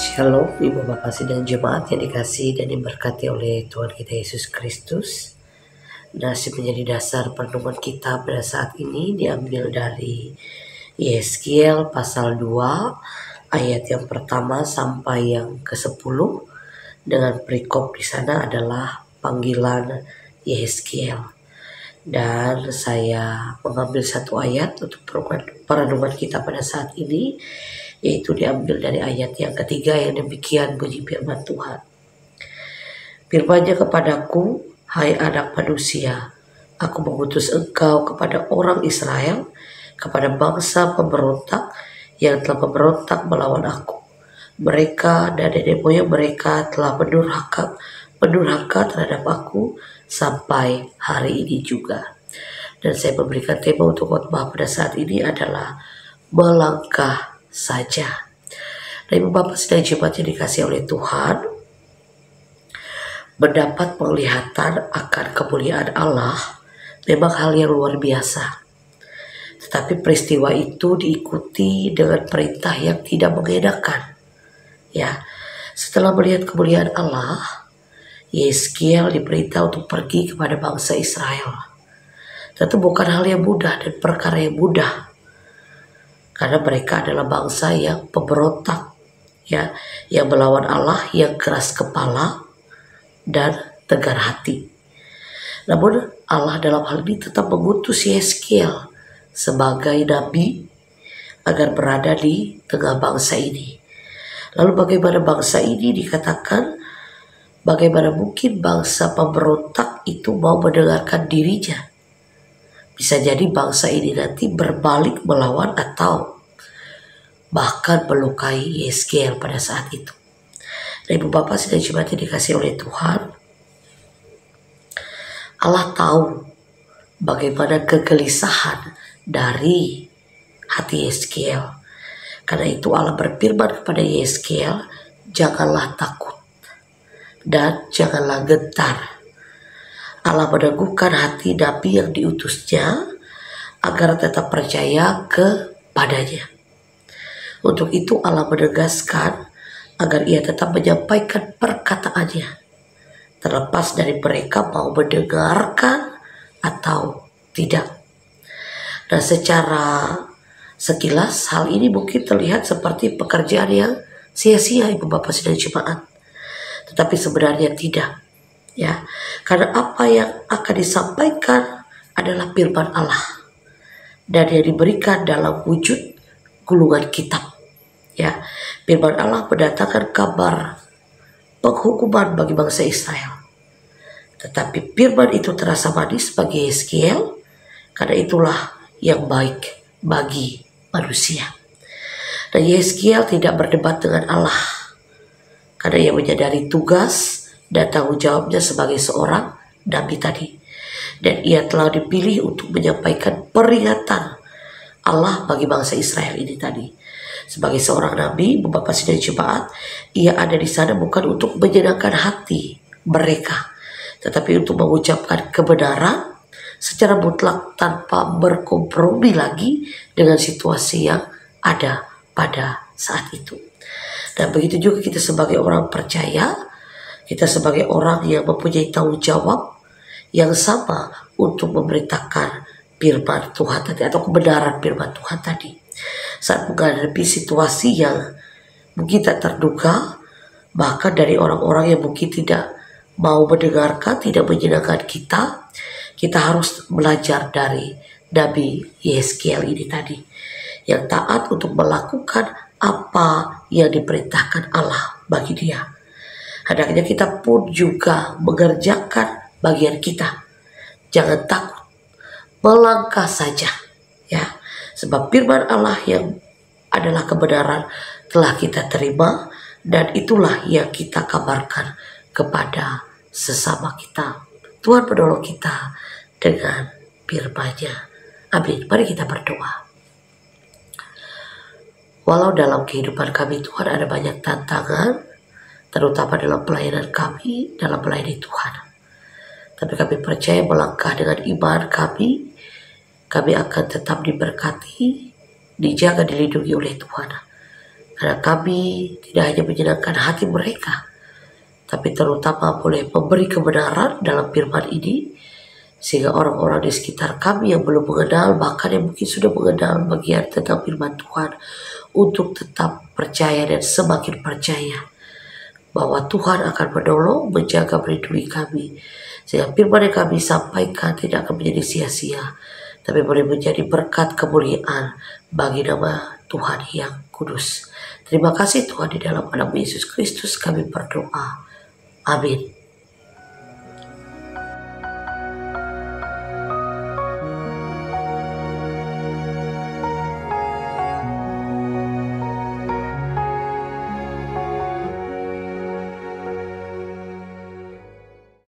Shalom Ibu Bapak Sidang Jemaat yang dikasihi dan diberkati oleh Tuhan kita Yesus Kristus. Nasib menjadi dasar perenungan kita pada saat ini diambil dari Yeskiel pasal 2 ayat yang pertama sampai yang ke-10, dengan perikop di sana adalah panggilan Yeskiel. Dan saya mengambil satu ayat untuk perenungan kita pada saat ini, yaitu diambil dari ayat yang ketiga yang demikian bunyi firman Tuhan. Firman-Nya kepadaku, hai anak manusia, aku mengutus engkau kepada orang Israel, kepada bangsa pemberontak yang telah memberontak melawan aku. Mereka dan nenek moyang mereka telah mendurhaka terhadap aku sampai hari ini juga. Dan saya memberikan tema untuk khotbah pada saat ini adalah melangkah saja. Nah, Ibu Bapak Sidang Jemaat yang dikasihi oleh Tuhan, mendapat penglihatan akan kemuliaan Allah memang hal yang luar biasa. Tetapi peristiwa itu diikuti dengan perintah yang tidak mengenakan. Ya, setelah melihat kemuliaan Allah, Yeskiel diperintah untuk pergi kepada bangsa Israel. Tentu bukan hal yang mudah dan perkara yang mudah, karena mereka adalah bangsa yang pemberontak, ya, yang melawan Allah, yang keras kepala dan tegar hati. Namun Allah dalam hal ini tetap mengutus Yeskiel sebagai nabi agar berada di tengah bangsa ini. Lalu bagaimana bangsa ini dikatakan, bagaimana mungkin bangsa pemberontak itu mau mendengarkan dirinya? Bisa jadi bangsa ini nanti berbalik melawan atau bahkan melukai Yeskiel pada saat itu. Nah, Ibu Bapak Sidang Jemaat yang dikasihi oleh Tuhan, Allah tahu bagaimana kegelisahan dari hati Yeskiel. Karena itu Allah berfirman kepada Yeskiel, janganlah takut dan janganlah gentar. Allah meneguhkan hati nabi yang diutusnya agar tetap percaya kepadanya. Untuk itu Allah menegaskan agar ia tetap menyampaikan perkataannya, terlepas dari mereka mau mendengarkan atau tidak. Dan secara sekilas hal ini mungkin terlihat seperti pekerjaan yang sia-sia, Ibu Bapak Sidang Jemaat. Tetapi sebenarnya tidak. Ya, karena apa yang akan disampaikan adalah firman Allah dan yang diberikan dalam wujud gulungan kitab. Ya, firman Allah mendatangkan kabar penghukuman bagi bangsa Israel. Tetapi firman itu terasa manis bagi Yeskiel, karena itulah yang baik bagi manusia. Dan Yeskiel tidak berdebat dengan Allah, karena ia menyadari tugas dan tanggung jawabnya sebagai seorang nabi tadi. Dan ia telah dipilih untuk menyampaikan peringatan Allah bagi bangsa Israel ini tadi. Sebagai seorang nabi, Bapak Sidang Jemaat, ia ada di sana bukan untuk menyenangkan hati mereka, tetapi untuk mengucapkan kebenaran secara mutlak tanpa berkompromi lagi dengan situasi yang ada pada saat itu. Dan begitu juga kita sebagai orang percaya, kita sebagai orang yang mempunyai tanggung jawab yang sama untuk memberitakan firman Tuhan tadi atau kebenaran firman Tuhan tadi. Saat menghadapi situasi yang mungkin tak terduga, bahkan dari orang-orang yang mungkin tidak mau mendengarkan, tidak menyenangkan kita harus belajar dari Nabi Yeskiel ini tadi, yang taat untuk melakukan apa yang diperintahkan Allah bagi dia. Hendaknya kita pun juga mengerjakan bagian kita. Jangan takut, melangkah saja, ya. Sebab firman Allah yang adalah kebenaran telah kita terima, dan itulah yang kita kabarkan kepada sesama kita. Tuhan menolong kita dengan firman-Nya. Amin. Mari kita berdoa. Walau dalam kehidupan kami Tuhan ada banyak tantangan, terutama dalam pelayanan kami, dalam melayani Tuhan. Tapi kami percaya melangkah dengan iman kami akan tetap diberkati, dijaga, dilindungi oleh Tuhan. Karena kami tidak hanya menyenangkan hati mereka, tapi terutama boleh memberi kebenaran dalam firman ini, sehingga orang-orang di sekitar kami yang belum mengenal, bahkan yang mungkin sudah mengenal bagian tentang firman Tuhan, untuk tetap percaya dan semakin percaya bahwa Tuhan akan menolong, menjaga, melindungi kami. Sehingga firman yang kami sampaikan tidak akan menjadi sia-sia, tapi boleh menjadi berkat kemuliaan bagi nama Tuhan yang kudus. Terima kasih Tuhan, di dalam nama Yesus Kristus kami berdoa. Amin.